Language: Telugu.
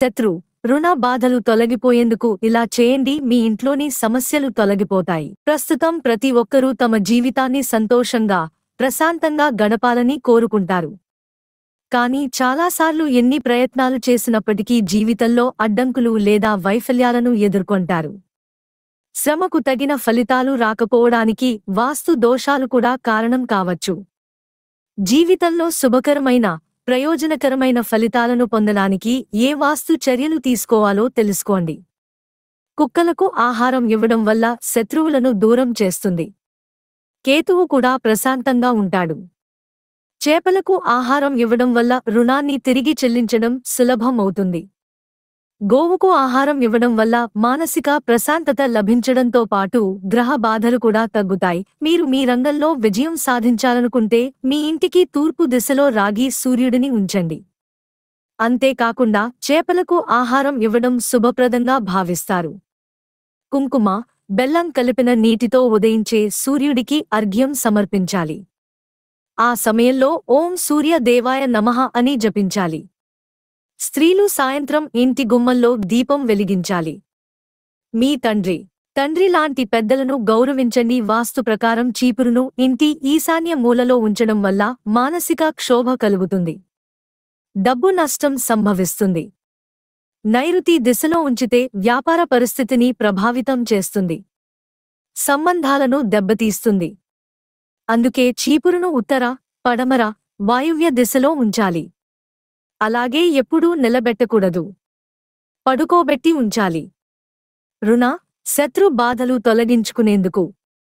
శత్రు రుణ బాధలు తొలగిపోయేందుకు ఇలా చేయండి, మీ ఇంట్లోని సమస్యలు తొలగిపోతాయి. ప్రస్తుతం ప్రతి ఒక్కరూ తమ జీవితాన్ని సంతోషంగా, ప్రశాంతంగా గడపాలని కోరుకుంటారు. కానీ చాలాసార్లు ఎన్ని ప్రయత్నాలు చేసినప్పటికీ జీవితంలో అడ్డంకులు లేదా వైఫల్యాలను ఎదుర్కొంటారు. శ్రమకు తగిన ఫలితాలు రాకపోవడానికి వాస్తు దోషాలు కూడా కారణం కావచ్చు. జీవితంలో శుభకరమైన, ప్రయోజనకరమైన ఫలితాలను పొందడానికి ఏ వాస్తు చర్యలు తీసుకోవాలో తెలుసుకోండి. కుక్కలకు ఆహారం ఇవ్వడం వల్ల శత్రువులను దూరం చేస్తుంది. కేతువు కూడా ప్రశాంతంగా ఉంటాడు. చేపలకు ఆహారం ఇవ్వడం వల్ల రుణాన్ని తిరిగి చెల్లించడం సులభం అవుతుంది. గోవుకు ఆహారం ఇవ్వడం వల్ల మానసిక ప్రశాంతత లభించడంతో పాటు గ్రహ బాధలు కూడా తగ్గుతాయి. మీరు మీ రంగంలో విజయం సాధించాలనుకుంటే మీ ఇంటికి తూర్పు దిశలో రాగి సూర్యుడిని ఉంచండి. అంతేకాకుండా చేపలకు ఆహారం ఇవ్వడం శుభప్రదంగా భావిస్తారు. కుంకుమ, బెల్లం కలిపిన నీటితో ఉదయించే సూర్యుడికి అర్ఘ్యం సమర్పించాలి. ఆ సమయంలో ఓం సూర్య దేవాయ నమః అని జపించాలి. స్త్రీలు సాయంత్రం ఇంటి గుమ్మంలో దీపం వెలిగించాలి. మీ తండ్రి లాంటి పెద్దలను గౌరవించండి. వాస్తు ప్రకారం చీపురును ఇంటి ఈశాన్య మూలలో ఉంచడం వల్ల మానసిక క్షోభ కలుగుతుంది. డబ్బు నష్టం సంభవిస్తుంది. నైరుతి దిశలో ఉంచితే వ్యాపార పరిస్థితిని ప్రభావితం చేస్తుంది. సంబంధాలను దెబ్బతీస్తుంది. అందుకే చీపురును ఉత్తర, పడమర, వాయువ్య దిశలో ఉంచాలి. అలాగే ఎప్పుడూ నిలబెట్టకూడదు. పడుకోబెట్టి ఉంచాలి. రుణ, శత్రు బాధలు తొలగించుకునేందుకు